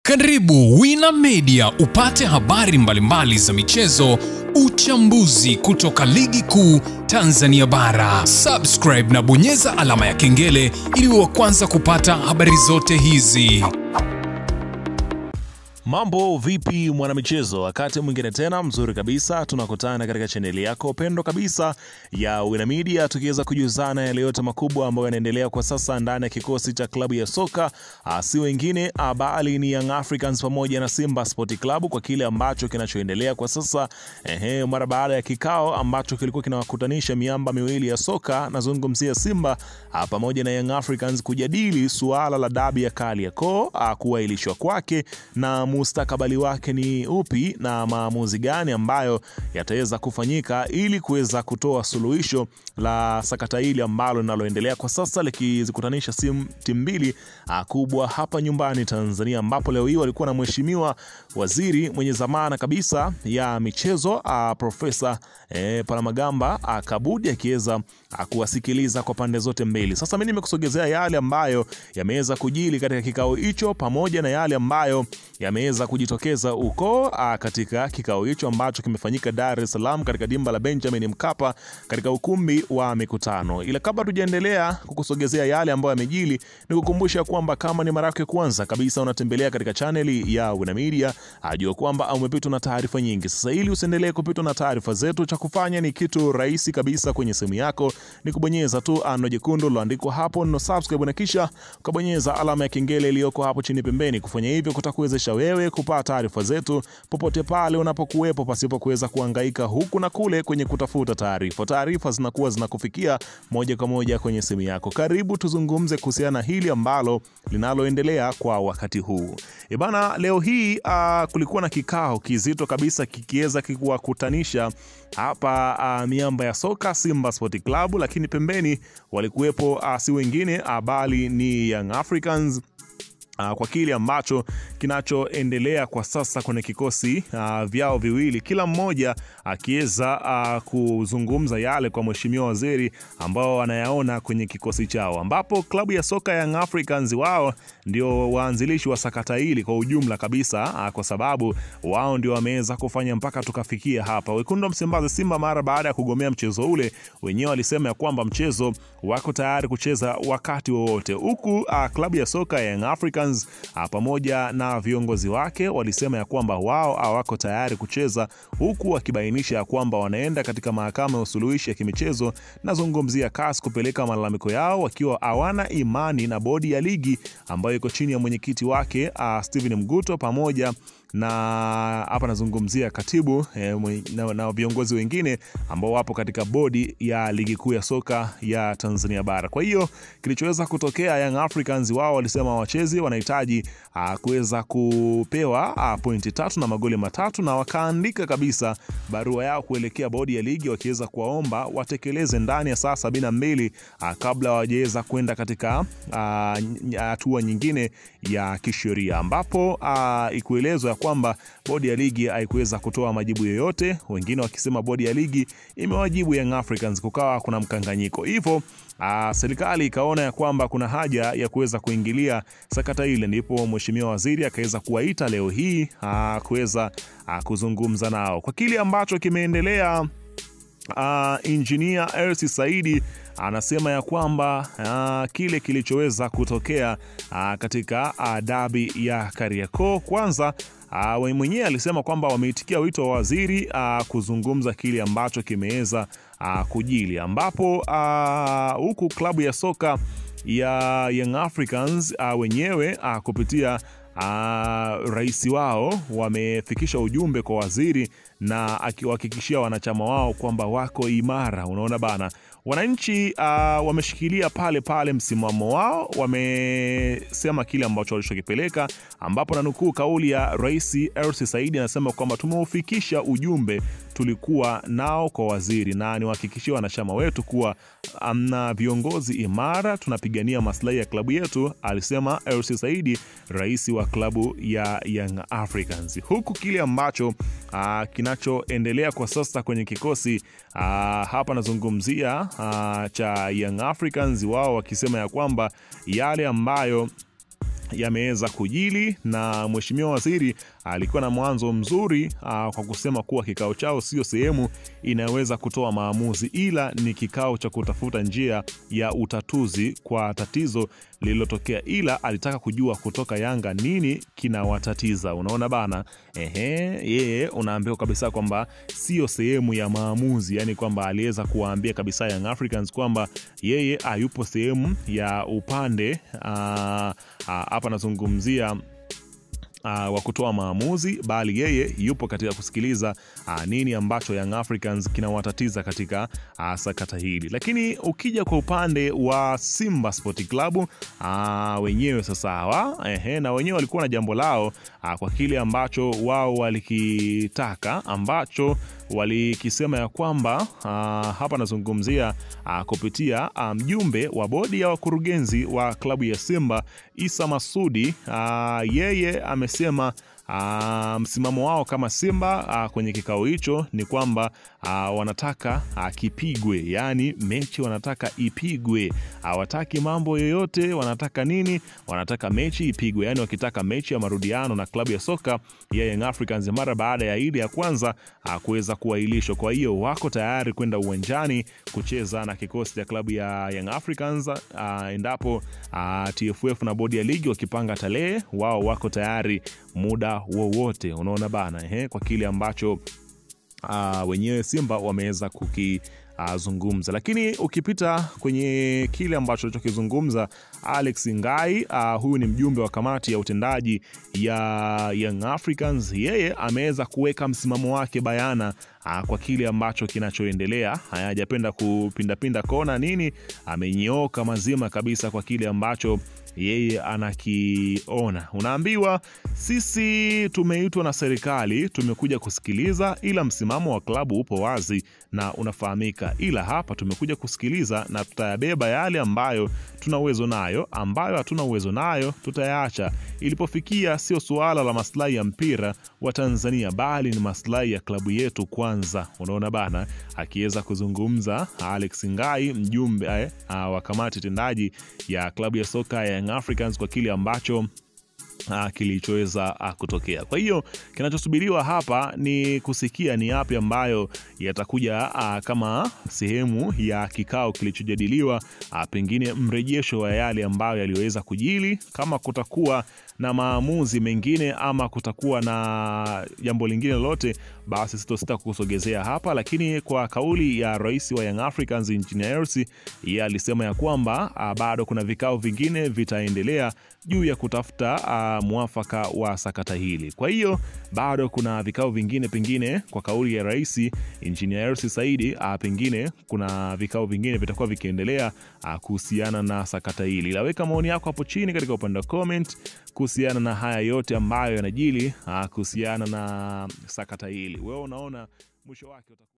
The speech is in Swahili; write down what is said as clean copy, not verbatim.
Karibu Wina Media upate habari mbalimbali za michezo, uchambuzi kutoka ligi kuu Tanzania bara. Subscribe na bonyeza alama ya kengele ili uwe wa kwanza kupata habari zote hizi. Mambo vipi mwanamichezo? Wakati mwingine tena mzuri kabisa tunakutana katika chaneli yako pendo kabisa ya Wina Media, tukiweza kujuzana yale yote makubwa ambayo yanaendelea kwa sasa ndani ya kikosi cha klabu ya soka si wengine bali ni Young Africans pamoja na Simba Sport Club, kwa kile ambacho kinachoendelea kwa sasa mara baada ya kikao ambacho kilikuwa kinawakutanisha miamba miwili ya soka, nazungumzia Simba pamoja na Young Africans, kujadili suala la dabi ya Kariakoo kuwailishwa kwake na mustakabali wake ni upi na maamuzi gani ambayo yataweza kufanyika ili kuweza kutoa suluhisho la sakata hili ambalo linaloendelea kwa sasa likizikutanisha timu mbili kubwa hapa nyumbani Tanzania, ambapo leo hii walikuwa na mheshimiwa waziri mwenye zamana kabisa ya michezo Profesa Palamagamba Kabudi akiweza kuwasikiliza kwa pande zote mbili. Sasa mimi nimekusogezea yale ambayo yameweza kujili katika kikao hicho pamoja na yale ambayo yameweza kujitokeza uko katika kikao hicho ambacho kimefanyika Dar es Salaam katika dimba la Benjamin Mkapa katika ukumbi wa mikutano. Ila kabla tujaendelea kukusogezea yale ambayo yamejili, nikukumbusha kwamba kama ni mara yako ya kwanza kabisa unatembelea katika chaneli ya Wina Media, ajua kwamba umepitwa na taarifa nyingi. Sasa ili usiendelee kupitwa na taarifa zetu, cha kufanya ni kitu rahisi kabisa kwenye simu yako, ni kubonyeza tu ano jekundu loandikwa hapo no subscribe, na kisha ukabonyeza alama ya kengele iliyoko hapo chini pembeni. Kufanya hivyo kutakuwezesha wewe kupata taarifa zetu popote pale unapokuwepo pasipo kuweza kuhangaika huku na kule kwenye kutafuta taarifa. Taarifa zinakuwa zinakufikia moja kwa moja kwenye simu yako. Karibu tuzungumze kuhusiana hili ambalo linaloendelea kwa wakati huu. Bana, leo hii kulikuwa na kikao kizito kabisa kikiweza kuwakutanisha hapa miamba ya soka Simba Sport Club, lakini pembeni walikuwepo si wengine bali ni Young Africans kwa kile ambacho kinachoendelea kwa sasa kwenye kikosi vyao viwili, kila mmoja akiweza kuzungumza yale kwa mheshimiwa waziri ambao wanayaona kwenye kikosi chao, ambapo klabu ya soka Young Africans wao ndio waanzilishi wa sakata hili kwa ujumla kabisa, kwa sababu wao ndio wameweza kufanya mpaka tukafikia hapa. Wekundu wa Msimbazi Simba mara baada ya kugomea mchezo ule, wenyewe walisema ya kwamba mchezo wako tayari kucheza wakati wowote, huku klabu ya soka Young Africans pamoja na viongozi wake walisema ya kwamba wao hawako tayari kucheza, huku wakibainisha ya kwamba wanaenda katika mahakama ya usuluhishi ya kimichezo, nazungumzia CAS, kupeleka malalamiko yao wakiwa hawana imani na bodi ya ligi ambayo iko chini ya mwenyekiti wake Steven Mguto, pamoja na hapa nazungumzia katibu na viongozi wengine ambao wapo katika bodi ya ligi kuu ya soka ya Tanzania bara. Kwa hiyo kilichoweza kutokea, Young Africans wao walisema wachezi wanahitaji kuweza kupewa pointi 3 na magoli 3, na wakaandika kabisa barua yao kuelekea bodi ya ligi wakiweza kuwaomba watekeleze ndani ya saa 72 kabla hawajaweza kwenda katika hatua nyingine ya kisheria, ambapo ikuelezwa kwamba bodi ya ligi haikuweza kutoa majibu yoyote, wengine wakisema bodi ya ligi imewajibu Young Africans, kukawa kuna mkanganyiko. Hivyo serikali ikaona ya kwamba kuna haja ya kuweza kuingilia sakata ile, ndipo mheshimiwa waziri akaweza kuwaita leo hii kuweza kuzungumza nao kwa kile ambacho kimeendelea. Engineer Hersi Said anasema ya kwamba kile kilichoweza kutokea katika dabi ya Kariakoo, kwanza mwenyewe alisema kwamba wameitikia wito wa waziri kuzungumza kile ambacho kimeweza kujili, ambapo huku klabu ya soka ya Young Africans wenyewe kupitia rais wao wamefikisha ujumbe kwa waziri na akiwahakikishia wanachama wao kwamba wako imara. Unaona bana, wananchi wameshikilia pale pale msimamo wao, wamesema kile ambacho walichokipeleka, ambapo na nukuu kauli ya Rais Hersi Said anasema kwamba tumeufikisha ujumbe tulikuwa nao kwa waziri, na niwahakikishie wanachama wetu kuwa amna viongozi imara, tunapigania maslahi ya klabu yetu, alisema Hersi Said, rais wa klabu ya Young Africans. Huku kile ambacho kinachoendelea kwa sasa kwenye kikosi hapa nazungumzia cha Young Africans, wao wakisema ya kwamba yale ambayo yameweza kujili, na mheshimiwa waziri alikuwa na mwanzo mzuri kwa kusema kuwa kikao chao sio sehemu inaweza kutoa maamuzi, ila ni kikao cha kutafuta njia ya utatuzi kwa tatizo lililotokea, ila alitaka kujua kutoka Yanga nini kinawatatiza. Unaona bana, yeye unaambiwa kabisa kwamba sio sehemu ya maamuzi, yani kwamba aliweza kuwaambia kabisa Young Africans kwamba yeye hayupo sehemu ya upande hapa nazungumzia wa kutoa maamuzi, bali yeye yupo katika kusikiliza nini ambacho Young Africans kinawatatiza katika sakata hili. Lakini ukija kwa upande wa Simba Sport Club wenyewe sasa na wenyewe walikuwa na jambo lao kwa kile ambacho wao walikitaka, ambacho walikisema ya kwamba hapa nazungumzia kupitia mjumbe wa bodi ya wakurugenzi wa klabu ya Simba Isa Masudi. Yeye amesema msimamo wao kama Simba kwenye kikao hicho ni kwamba wanataka kipigwe, yani mechi wanataka ipigwe, hawataki mambo yoyote. Wanataka nini? Wanataka mechi ipigwe, yani wakitaka mechi ya marudiano na klabu ya soka ya Young Africans mara baada ya ile ya kwanza kuweza kuahirishwa. Kwa hiyo wako tayari kwenda uwanjani kucheza na kikosi cha klabu ya Young Africans endapo TFF na bodi ya ligi wakipanga tarehe, wao wako tayari muda wowote. Unaona bana, kwa kile ambacho wenyewe Simba wameweza kukizungumza. Lakini ukipita kwenye kile ambacho alichokizungumza Alex Ngai, huyu ni mjumbe wa kamati ya utendaji ya Young Africans. Yeye ameweza kuweka msimamo wake bayana kwa kile ambacho kinachoendelea. Hajapenda kupindapinda kona nini, amenyooka mazima kabisa kwa kile ambacho yeye anakiona. Unaambiwa sisi tumeitwa na serikali, tumekuja kusikiliza, ila msimamo wa klabu upo wazi na unafahamika, ila hapa tumekuja kusikiliza na tutayabeba yale ambayo tuna uwezo nayo, ambayo hatuna uwezo nayo tutayaacha. Ilipofikia sio suala la maslahi ya mpira wa Tanzania, bali ni maslahi ya klabu yetu kwanza. Unaona bana, akiweza kuzungumza Alex Ngai, mjumbe wa kamati tendaji ya klabu ya soka ya Young Africans kwa kile ambacho kilichoweza kutokea. Kwa hiyo kinachosubiriwa hapa ni kusikia ni yapi ambayo yatakuja kama sehemu ya kikao kilichojadiliwa, pengine mrejesho wa yale ambayo yaliweza kujili, kama kutakuwa na maamuzi mengine ama kutakuwa na jambo lingine lolote, basi sitosita kusogezea hapa. Lakini kwa kauli ya rais wa Young Africans Engineer Hersi, yeye alisema ya kwamba bado kuna vikao vingine vitaendelea juu ya kutafuta mwafaka wa sakata hili. Kwa hiyo bado kuna vikao vingine, pengine kwa kauli ya rais Engineer Hersi Saidi, pengine kuna vikao vingine vitakuwa vikiendelea kuhusiana na sakata hili. Laweka maoni yako hapo chini katika upande wa comment kuhusiana na haya yote ambayo yanajili kuhusiana na sakata hili. Wewe unaona mwisho wake